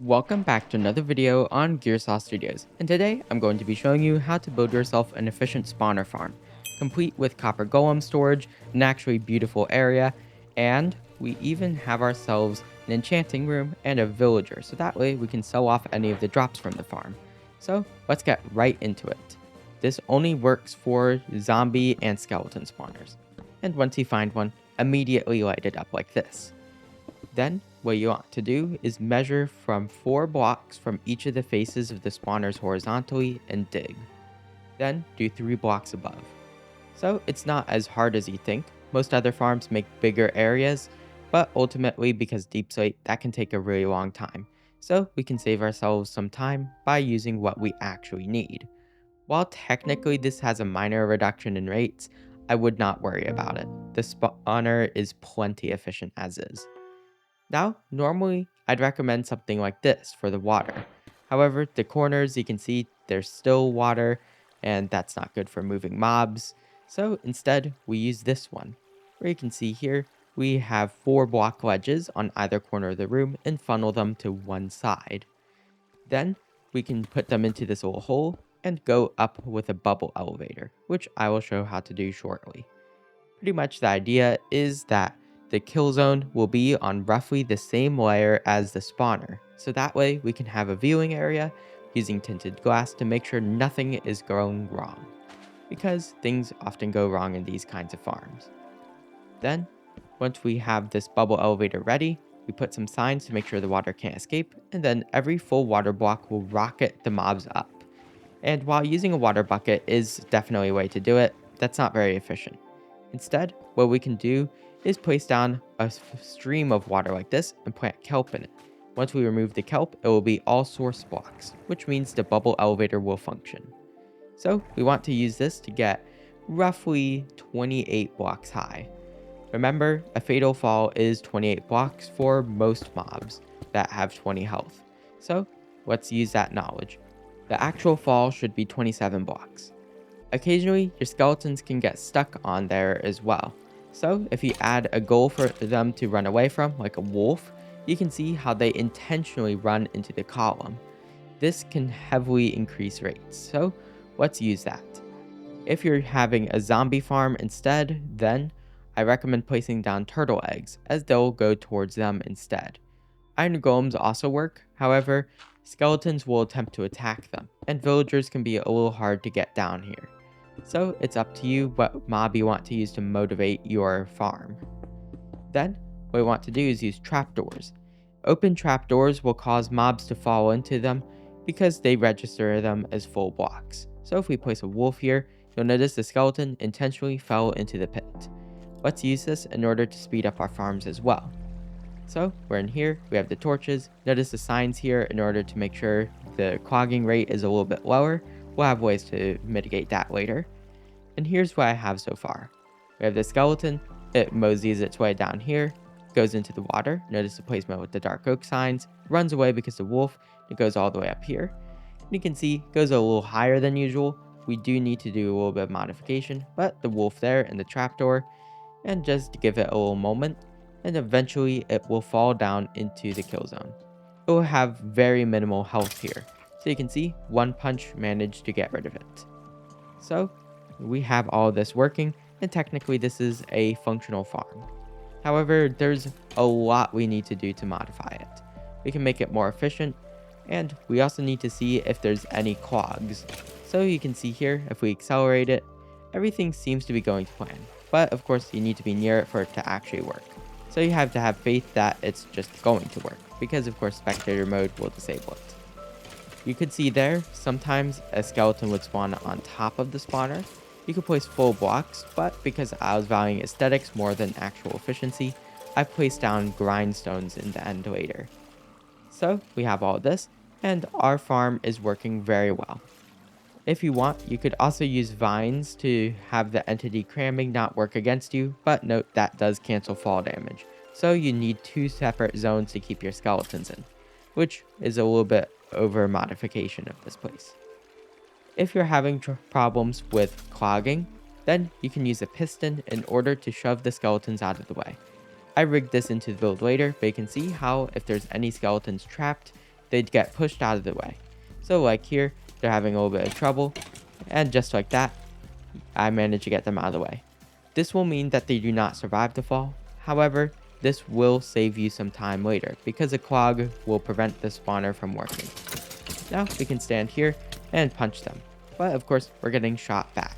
Welcome back to another video on Gearsaw Studios, and today I'm going to be showing you how to build yourself an efficient spawner farm, complete with copper golem storage, an actually beautiful area, and we even have ourselves an enchanting room and a villager, so that way we can sell off any of the drops from the farm. So let's get right into it. This only works for zombie and skeleton spawners, and once you find one, immediately light it up like this. Then, what you want to do is measure from 4 blocks from each of the faces of the spawners horizontally and dig. Then, do 3 blocks above. So, it's not as hard as you think. Most other farms make bigger areas, but ultimately, because deep slate, that can take a really long time. So, we can save ourselves some time by using what we actually need. While technically this has a minor reduction in rates, I would not worry about it. The spawner is plenty efficient as is. Now, normally, I'd recommend something like this for the water. However, the corners, you can see there's still water, and that's not good for moving mobs. So instead, we use this one, where you can see here, we have 4 block ledges on either corner of the room and funnel them to one side. Then, we can put them into this little hole and go up with a bubble elevator, which I will show how to do shortly. Pretty much the idea is that the kill zone will be on roughly the same layer as the spawner, so that way we can have a viewing area using tinted glass to make sure nothing is going wrong, because things often go wrong in these kinds of farms. Then, once we have this bubble elevator ready, we put some signs to make sure the water can't escape, and then every full water block will rocket the mobs up. And while using a water bucket is definitely a way to do it, that's not very efficient. Instead, what we can do is place down a stream of water like this and plant kelp in it. Once we remove the kelp, it will be all source blocks, which means the bubble elevator will function. So we want to use this to get roughly 28 blocks high. Remember, a fatal fall is 28 blocks for most mobs that have 20 health. So let's use that knowledge. The actual fall should be 27 blocks. Occasionally, your skeletons can get stuck on there as well. So if you add a goal for them to run away from, like a wolf, you can see how they intentionally run into the column. This can heavily increase rates, so let's use that. If you're having a zombie farm instead, then I recommend placing down turtle eggs, as they'll go towards them instead. Iron golems also work, however, skeletons will attempt to attack them, and villagers can be a little hard to get down here. So it's up to you what mob you want to use to motivate your farm. Then, what we want to do is use trapdoors. Open trapdoors will cause mobs to fall into them because they register them as full blocks. So if we place a wolf here, you'll notice the skeleton intentionally fell into the pit. Let's use this in order to speed up our farms as well. So we're in here, we have the torches. Notice the signs here in order to make sure the clogging rate is a little bit lower. We'll have ways to mitigate that later. And here's what I have so far. We have the skeleton, it moseys its way down here, goes into the water. Notice the placement with the dark oak signs, runs away because the wolf, it goes all the way up here. And you can see, goes a little higher than usual. We do need to do a little bit of modification, but the wolf there and the trapdoor, and just to give it a little moment, and eventually it will fall down into the kill zone. It will have very minimal health here. So you can see, one punch managed to get rid of it. So we have all this working, and technically this is a functional farm. However, there's a lot we need to do to modify it. We can make it more efficient, and we also need to see if there's any clogs. So you can see here, if we accelerate it, everything seems to be going to plan. But of course, you need to be near it for it to actually work. So you have to have faith that it's just going to work, because of course spectator mode will disable it. You could see there, sometimes a skeleton would spawn on top of the spawner. You could place full blocks, but because I was valuing aesthetics more than actual efficiency, I placed down grindstones in the end later. So we have all this, and our farm is working very well. If you want, you could also use vines to have the entity cramming not work against you, but note that does cancel fall damage. So you need 2 separate zones to keep your skeletons in, which is a little bit over modification of this place. If you're having problems with clogging, then you can use a piston in order to shove the skeletons out of the way. I rigged this into the build later, but you can see how if there's any skeletons trapped, they'd get pushed out of the way. So like here, they're having a little bit of trouble, and just like that, I managed to get them out of the way. This will mean that they do not survive the fall. However, this will save you some time later because a clog will prevent the spawner from working. Now we can stand here and punch them, but of course we're getting shot back.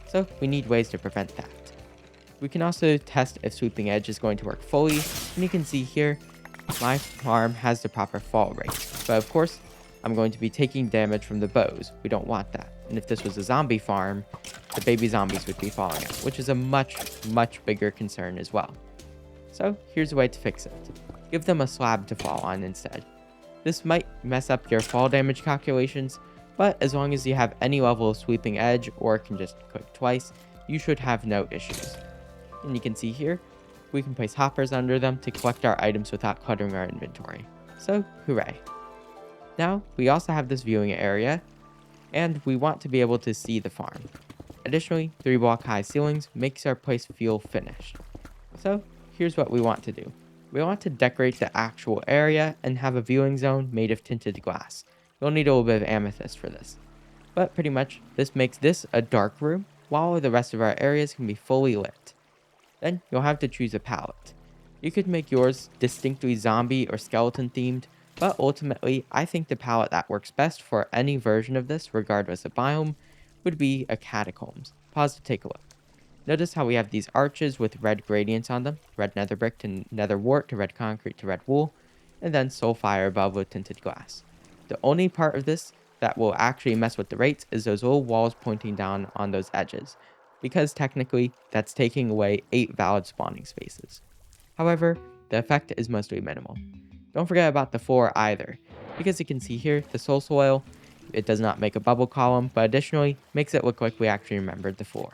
So we need ways to prevent that. We can also test if Sweeping Edge is going to work fully, and you can see here, my farm has the proper fall rate. But of course, I'm going to be taking damage from the bows. We don't want that. And if this was a zombie farm, the baby zombies would be falling out, which is a much bigger concern as well. So here's a way to fix it. Give them a slab to fall on instead. This might mess up your fall damage calculations, but as long as you have any level of Sweeping Edge or can just click twice, you should have no issues. And you can see here, we can place hoppers under them to collect our items without cluttering our inventory. So, hooray. Now, we also have this viewing area, and we want to be able to see the farm. Additionally, 3-block high ceilings makes our place feel finished. So, here's what we want to do. We want to decorate the actual area and have a viewing zone made of tinted glass. You'll need a little bit of amethyst for this. But pretty much, this makes this a dark room, while the rest of our areas can be fully lit. Then you'll have to choose a palette. You could make yours distinctly zombie or skeleton themed, but ultimately I think the palette that works best for any version of this, regardless of biome, would be a catacombs. Pause to take a look. Notice how we have these arches with red gradients on them, red nether brick to nether wart to red concrete to red wool, and then soul fire above with tinted glass. The only part of this that will actually mess with the rates is those little walls pointing down on those edges, because technically that's taking away 8 valid spawning spaces. However, the effect is mostly minimal. Don't forget about the floor either, because you can see here the soul soil, it does not make a bubble column, but additionally makes it look like we actually remembered the floor.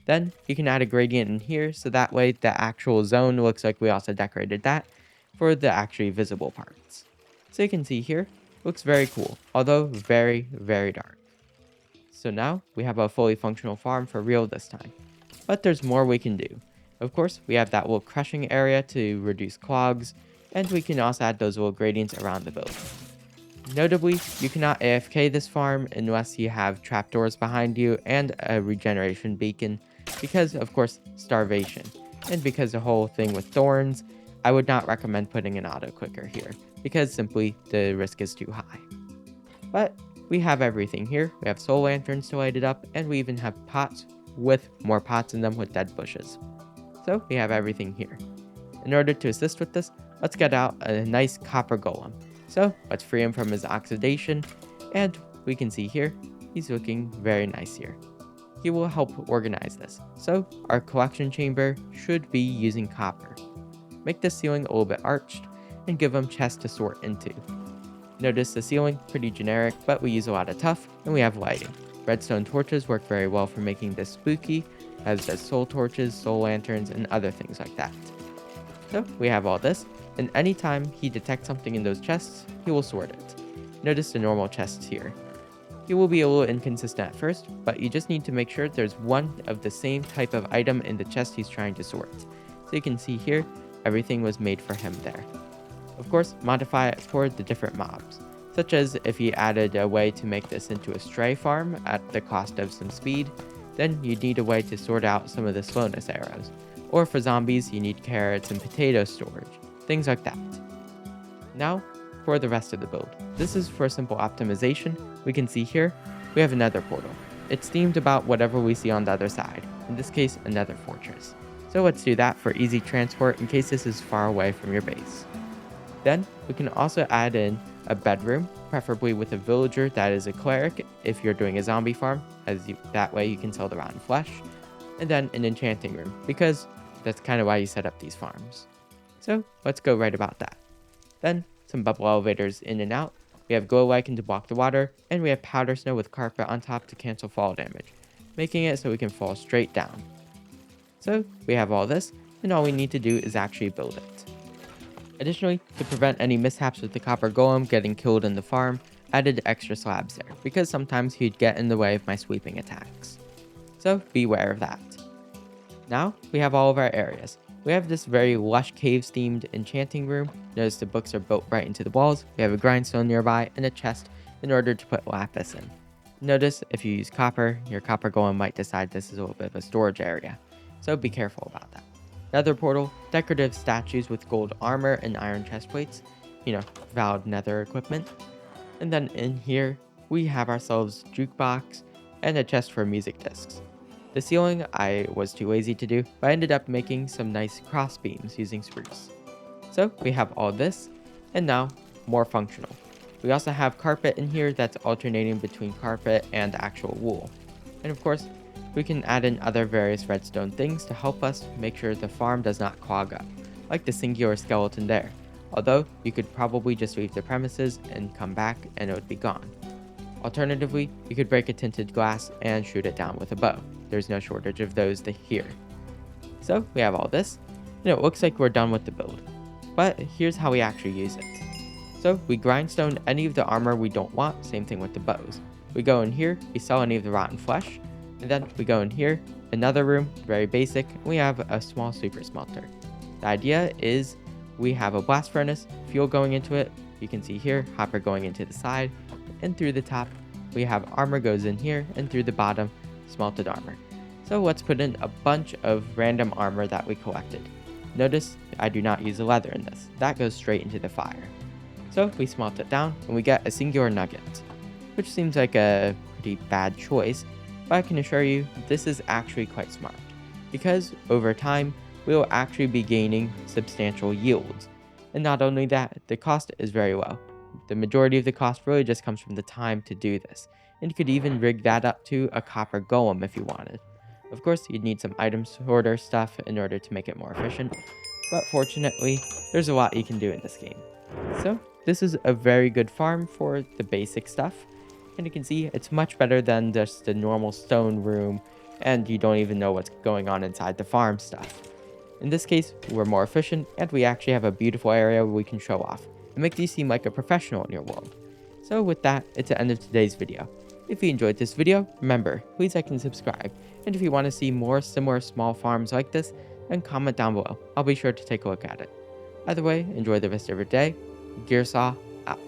Then you can add a gradient in here so that way the actual zone looks like we also decorated that for the actually visible parts. So you can see here, looks very cool, although very dark. So now we have a fully functional farm for real this time. But there's more we can do. Of course, we have that little crushing area to reduce clogs, and we can also add those little gradients around the building. Notably, you cannot AFK this farm unless you have trapdoors behind you and a regeneration beacon, because of course, starvation. And because the whole thing with thorns, I would not recommend putting an auto clicker here, because simply the risk is too high. But we have everything here. We have soul lanterns to light it up, and we even have pots with more pots in them with dead bushes. So we have everything here. In order to assist with this, let's get out a nice copper golem. So let's free him from his oxidation, and we can see here, he's looking very nice here. He will help organize this. So our collection chamber should be using copper. Make the ceiling a little bit arched, and give him chests to sort into. Notice the ceiling, pretty generic, but we use a lot of tuff, and we have lighting. Redstone torches work very well for making this spooky, as does soul torches, soul lanterns, and other things like that. So we have all this, and anytime he detects something in those chests, he will sort it. Notice the normal chests here. He will be a little inconsistent at first, but you just need to make sure there's one of the same type of item in the chest he's trying to sort. So you can see here, everything was made for him there. Of course, modify it for the different mobs, such as if you added a way to make this into a stray farm at the cost of some speed, then you need a way to sort out some of the slowness arrows. Or for zombies, you need carrots and potato storage, things like that. Now, for the rest of the build. This is for simple optimization. We can see here, we have a nether portal. It's themed about whatever we see on the other side, in this case, a nether fortress. So let's do that for easy transport in case this is far away from your base. Then, we can also add in a bedroom, preferably with a villager that is a cleric if you're doing a zombie farm, that way you can sell the rotten flesh. And then an enchanting room, because that's kind of why you set up these farms. So, let's go right about that. Then, some bubble elevators in and out. We have glow lichen to block the water, and we have powder snow with carpet on top to cancel fall damage, making it so we can fall straight down. So, we have all this, and all we need to do is actually build it. Additionally, to prevent any mishaps with the copper golem getting killed in the farm, added extra slabs there, because sometimes he'd get in the way of my sweeping attacks. So beware of that. Now, we have all of our areas. We have this very lush caves themed enchanting room. Notice the books are built right into the walls. We have a grindstone nearby and a chest in order to put lapis in. Notice if you use copper, your copper golem might decide this is a little bit of a storage area, so be careful about that. Nether portal, decorative statues with gold armor and iron chest plates, valid nether equipment. And then in here, we have ourselves jukebox and a chest for music discs. The ceiling I was too lazy to do, but I ended up making some nice cross beams using spruce. So we have all this, and now more functional. We also have carpet in here that's alternating between carpet and actual wool. And of course, we can add in other various redstone things to help us make sure the farm does not clog up, like the singular skeleton there. Although, you could probably just leave the premises and come back and it would be gone. Alternatively, you could break a tinted glass and shoot it down with a bow. There's no shortage of those here. So, we have all this, and it looks like we're done with the build. But here's how we actually use it. So, we grindstone any of the armor we don't want, same thing with the bows. We go in here, we sell any of the rotten flesh, and then we go in here, another room, very basic, and we have a small super smelter. The idea is we have a blast furnace, fuel going into it, you can see here, hopper going into the side, and through the top, we have armor goes in here, and through the bottom, smelted armor. So let's put in a bunch of random armor that we collected. Notice I do not use the leather in this, that goes straight into the fire. So we smelt it down, and we get a singular nugget, which seems like a pretty bad choice, but I can assure you this is actually quite smart, because over time, we will actually be gaining substantial yields. And not only that, the cost is very low. The majority of the cost really just comes from the time to do this, and you could even rig that up to a copper golem if you wanted. Of course, you'd need some item sorter stuff in order to make it more efficient, but fortunately, there's a lot you can do in this game. So, this is a very good farm for the basic stuff, and you can see it's much better than just the normal stone room, and you don't even know what's going on inside the farm stuff. In this case, we're more efficient, and we actually have a beautiful area where we can show off, and make you seem like a professional in your world. So with that, it's the end of today's video. If you enjoyed this video, remember, please like and subscribe, and if you want to see more similar small farms like this, then comment down below. I'll be sure to take a look at it. Either way, enjoy the rest of your day. Gearsaw out.